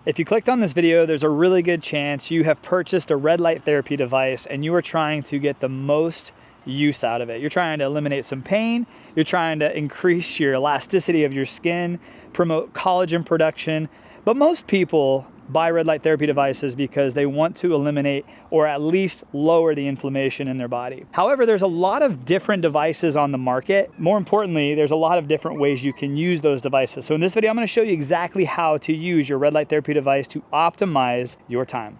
If you clicked on this video, there's a really good chance you have purchased a red light therapy device and you are trying to get the most use out of it. You're trying to eliminate some pain, you're trying to increase your elasticity of your skin, promote collagen production, but most people buy red light therapy devices because they want to eliminate or at least lower the inflammation in their body. However, there's a lot of different devices on the market. More importantly, there's a lot of different ways you can use those devices. So in this video, I'm going to show you exactly how to use your red light therapy device to optimize your time.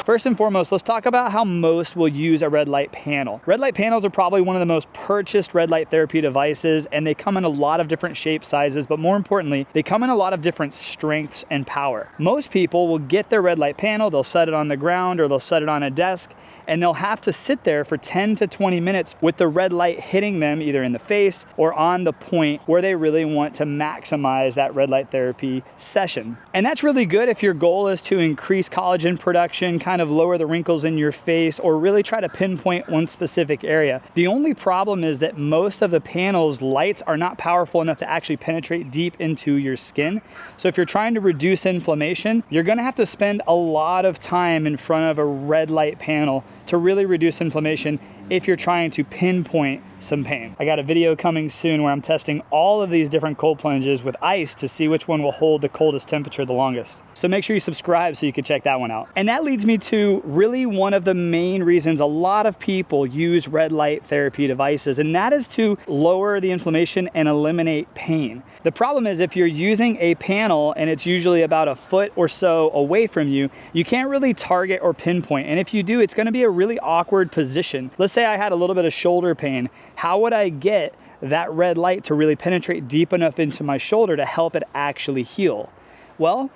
First and foremost, let's talk about how most will use a red light panel. Red light panels are probably one of the most purchased red light therapy devices, and they come in a lot of different shapes, sizes, but more importantly, they come in a lot of different strengths and power. Most people will get their red light panel, they'll set it on the ground or they'll set it on a desk, and they'll have to sit there for 10 to 20 minutes with the red light hitting them either in the face or on the point where they really want to maximize that red light therapy session. And that's really good if your goal is to increase collagen production, kind of lower the wrinkles in your face, or really try to pinpoint one specific area. The only problem is that most of the panel's lights are not powerful enough to actually penetrate deep into your skin. So if you're trying to reduce inflammation, you're gonna have to spend a lot of time in front of a red light panel to really reduce inflammation if you're trying to pinpoint some pain. I got a video coming soon where I'm testing all of these different cold plunges with ice to see which one will hold the coldest temperature the longest. So make sure you subscribe so you can check that one out. And that leads me to really one of the main reasons a lot of people use red light therapy devices, and that is to lower the inflammation and eliminate pain. The problem is if you're using a panel and it's usually about a foot or so away from you, you can't really target or pinpoint. And if you do, it's gonna be a really awkward position. Let's say I had a little bit of shoulder pain. How would I get that red light to really penetrate deep enough into my shoulder to help it actually heal? Well,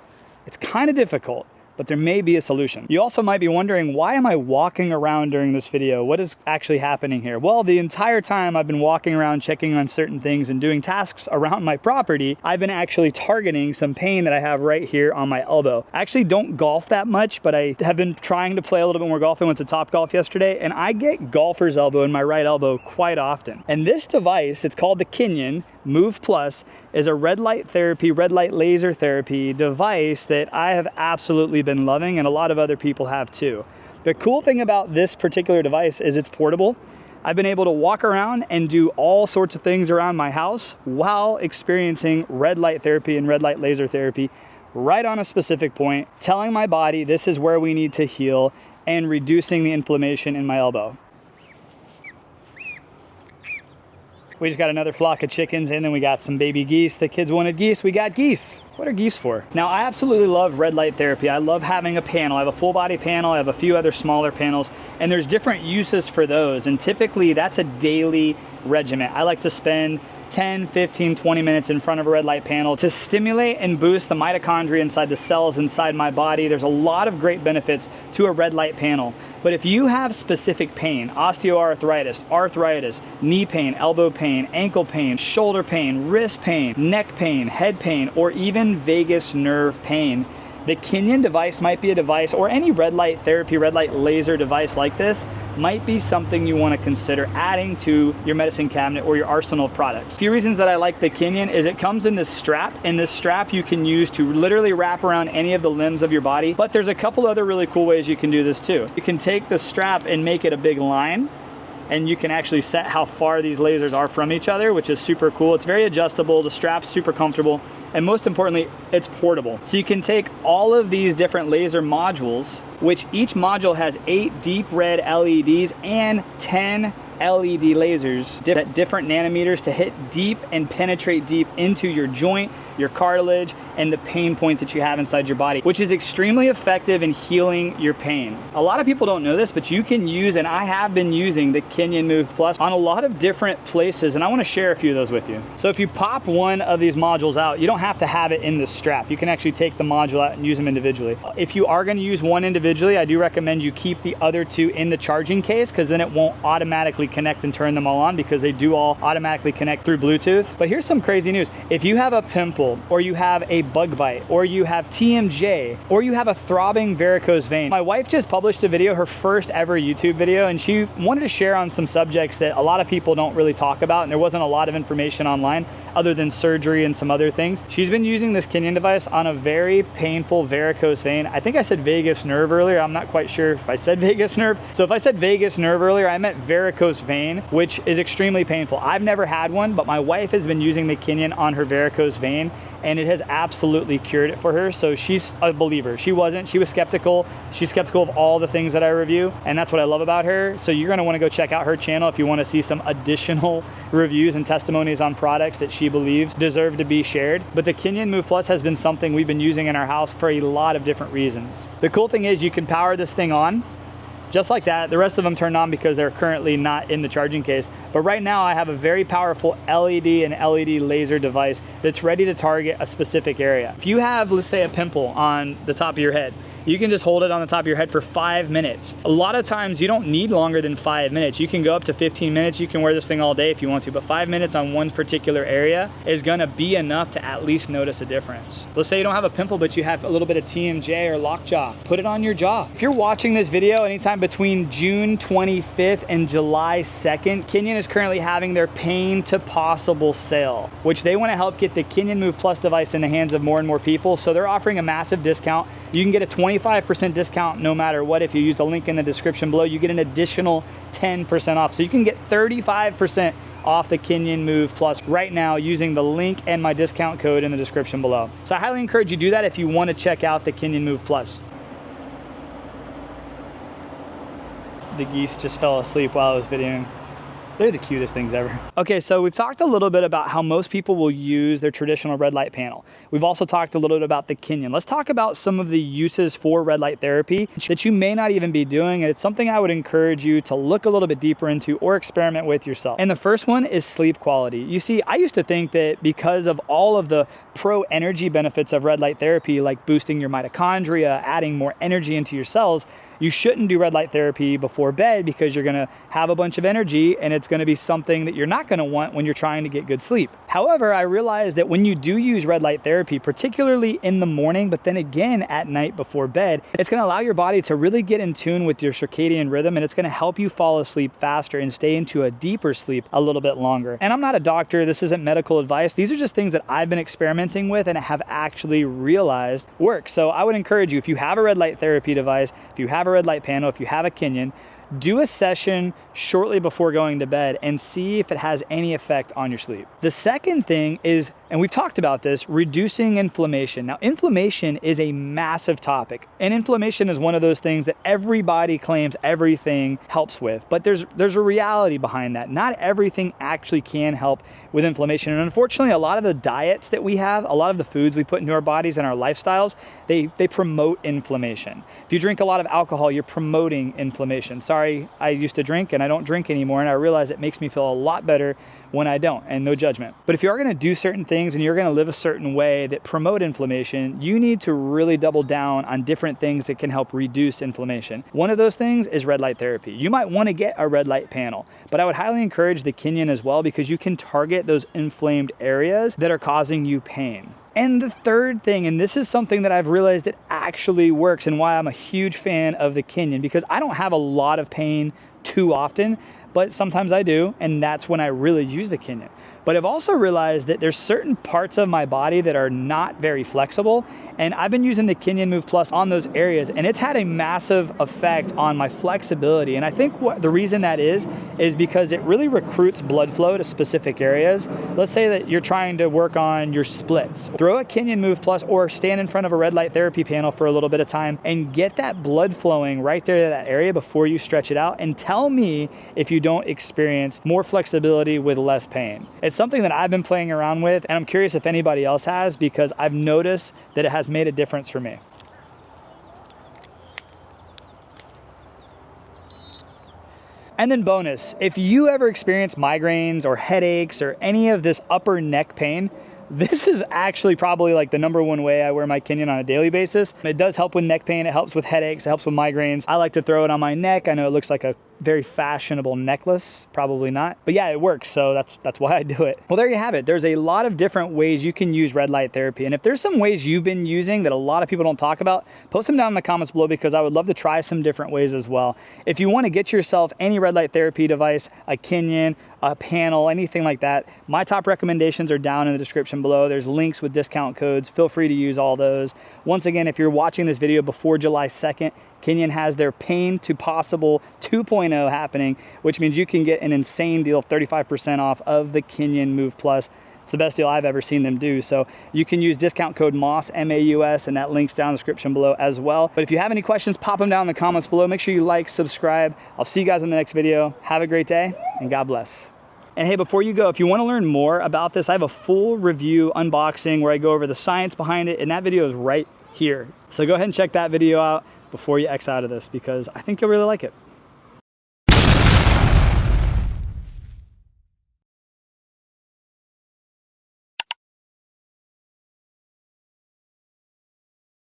it's kind of difficult, but there may be a solution. You also might be wondering, why am I walking around during this video? What is actually happening here? Well, the entire time I've been walking around checking on certain things and doing tasks around my property, I've been actually targeting some pain that I have right here on my elbow. I actually don't golf that much, but I have been trying to play a little bit more golf. I went to Topgolf yesterday, and I get golfer's elbow in my right elbow quite often. And this device, it's called the Kineon Move Plus, is a red light therapy, red light laser therapy device that I have absolutely been loving, and a lot of other people have too. The cool thing about this particular device is it's portable. I've been able to walk around and do all sorts of things around my house while experiencing red light therapy and red light laser therapy right on a specific point, telling my body this is where we need to heal and reducing the inflammation in my elbow. We just got another flock of chickens, and then we got some baby geese. The kids wanted geese, we got geese. What are geese for? Now, I absolutely love red light therapy. I love having a panel. I have a full body panel. I have a few other smaller panels, and there's different uses for those. And typically that's a daily regimen. I like to spend 10, 15, 20 minutes in front of a red light panel to stimulate and boost the mitochondria inside the cells inside my body. There's a lot of great benefits to a red light panel. But if you have specific pain, osteoarthritis, arthritis, knee pain, elbow pain, ankle pain, shoulder pain, wrist pain, neck pain, head pain, or even vagus nerve pain, the Kineon device might be a device, or any red light therapy, red light laser device like this might be something you want to consider adding to your medicine cabinet or your arsenal of products. A few reasons that I like the Kineon is it comes in this strap, and this strap you can use to literally wrap around any of the limbs of your body. But there's a couple other really cool ways you can do this too. You can take the strap and make it a big line, and you can actually set how far these lasers are from each other, which is super cool. It's very adjustable, the strap's super comfortable, and most importantly, it's portable. So you can take all of these different laser modules, which each module has 8 deep red LEDs and 10 LED lasers at different nanometers to hit deep and penetrate deep into your joint, your cartilage, and the pain point that you have inside your body, which is extremely effective in healing your pain. A lot of people don't know this, but you can use, and I have been using, the Kineon Move Plus on a lot of different places, and I want to share a few of those with you. So if you pop one of these modules out, you don't have to have it in the strap. You can actually take the module out and use them individually. If you are going to use one individually, I do recommend you keep the other two in the charging case, because then it won't automatically connect and turn them all on because they do all automatically connect through Bluetooth. But here's some crazy news. If you have a pimple, or you have a bug bite, or you have TMJ, or you have a throbbing varicose vein, my wife just published a video, her first ever YouTube video, and she wanted to share on some subjects that a lot of people don't really talk about, and there wasn't a lot of information online other than surgery and some other things. She's been using this Kineon device on a very painful varicose vein. I think I said vagus nerve earlier. I'm not quite sure if I said vagus nerve. So if I said vagus nerve earlier, I meant varicose vein, which is extremely painful. I've never had one, but my wife has been using the Kineon on her varicose vein, and it has absolutely cured it for her. So she's a believer. She wasn't, she was skeptical. She's skeptical of all the things that I review, and that's what I love about her. So you're gonna wanna go check out her channel if you wanna see some additional reviews and testimonies on products that she believes deserve to be shared. But the Kineon Move Plus has been something we've been using in our house for a lot of different reasons. The cool thing is you can power this thing on, just like that. The rest of them turn on because they're currently not in the charging case. But right now I have a very powerful LED and LED laser device that's ready to target a specific area. If you have, let's say, a pimple on the top of your head, you can just hold it on the top of your head for 5 minutes. A lot of times you don't need longer than 5 minutes. You can go up to 15 minutes. You can wear this thing all day if you want to, but 5 minutes on one particular area is gonna be enough to at least notice a difference. Let's say you don't have a pimple, but you have a little bit of TMJ or lockjaw. Put it on your jaw. If you're watching this video anytime between June 25th and July 2nd, Kineon is currently having their Pain to Possible sale, which they wanna help get the Kineon Move Plus device in the hands of more and more people. So they're offering a massive discount. You can get a 25% discount no matter what. If you use the link in the description below, you get an additional 10% off. So you can get 35% off the Kineon Move Plus right now using the link and my discount code in the description below. So I highly encourage you to do that if you want to check out the Kineon Move Plus. The geese just fell asleep while I was videoing. They're the cutest things ever. Okay, so we've talked a little bit about how most people will use their traditional red light panel. We've also talked a little bit about the Kineon. Let's talk about some of the uses for red light therapy that you may not even be doing, and it's something I would encourage you to look a little bit deeper into or experiment with yourself. And the first one is sleep quality. You see, I used to think that because of all of the pro energy benefits of red light therapy, like boosting your mitochondria, adding more energy into your cells, you shouldn't do red light therapy before bed because you're gonna have a bunch of energy and it's gonna be something that you're not gonna want when you're trying to get good sleep. However, I realized that when you do use red light therapy, particularly in the morning, but then again at night before bed, it's gonna allow your body to really get in tune with your circadian rhythm, and it's gonna help you fall asleep faster and stay into a deeper sleep a little bit longer. And I'm not a doctor, this isn't medical advice. These are just things that I've been experimenting with and have actually realized work. So I would encourage you, if you have a red light therapy device, if you have a red light panel, if you have a Kineon, do a session shortly before going to bed and see if it has any effect on your sleep. The second thing is, and we've talked about this, reducing inflammation. Now, inflammation is a massive topic, and inflammation is one of those things that everybody claims everything helps with, but there's a reality behind that. Not everything actually can help with inflammation, and unfortunately, a lot of the diets that we have, a lot of the foods we put into our bodies and our lifestyles, they promote inflammation. If you drink a lot of alcohol, you're promoting inflammation. Sorry, I used to drink and I don't drink anymore, and I realize it makes me feel a lot better when I don't, and no judgment. But if you are gonna do certain things and you're gonna live a certain way that promote inflammation, you need to really double down on different things that can help reduce inflammation. One of those things is red light therapy. You might wanna get a red light panel, but I would highly encourage the Kineon as well because you can target those inflamed areas that are causing you pain. And the third thing, and this is something that I've realized that actually works and why I'm a huge fan of the Kineon, because I don't have a lot of pain too often, but sometimes I do, and that's when I really use the Kineon. But I've also realized that there's certain parts of my body that are not very flexible, and I've been using the Kineon Move Plus on those areas, and it's had a massive effect on my flexibility. And I think the reason that is because it really recruits blood flow to specific areas. Let's say that you're trying to work on your splits. Throw a Kineon Move Plus or stand in front of a red light therapy panel for a little bit of time and get that blood flowing right there to that area before you stretch it out, and tell me if you don't experience more flexibility with less pain. It's something that I've been playing around with, and I'm curious if anybody else has, because I've noticed that it has made a difference for me. And then bonus, if you ever experience migraines or headaches or any of this upper neck pain, This is actually probably like the #1 way I wear my Kineon on a daily basis. It does help with neck pain, it helps with headaches, it helps with migraines. I like to throw it on my neck. I know it looks like a very fashionable necklace, probably not, but yeah, it works, so that's why I do it. Well, there you have it. There's a lot of different ways you can use red light therapy, and if there's some ways you've been using that a lot of people don't talk about, post them down in the comments below, because I would love to try some different ways as well. If you want to get yourself any red light therapy device, a Kineon, a panel, anything like that, my top recommendations are down in the description below. There's links with discount codes. Feel free to use all those. Once again, if you're watching this video before July 2nd, Kineon has their Pain to Possible 2.0 happening, which means you can get an insane deal of 35% off of the Kineon Move Plus. It's the best deal I've ever seen them do. So you can use discount code MAUS, M-A-U-S, and that link's down in the description below as well. But if you have any questions, pop them down in the comments below. Make sure you like, subscribe. I'll see you guys in the next video. Have a great day, and God bless. And hey, before you go, if you want to learn more about this, I have a full review unboxing where I go over the science behind it, and that video is right here. So go ahead and check that video out before you X out of this, because I think you'll really like it.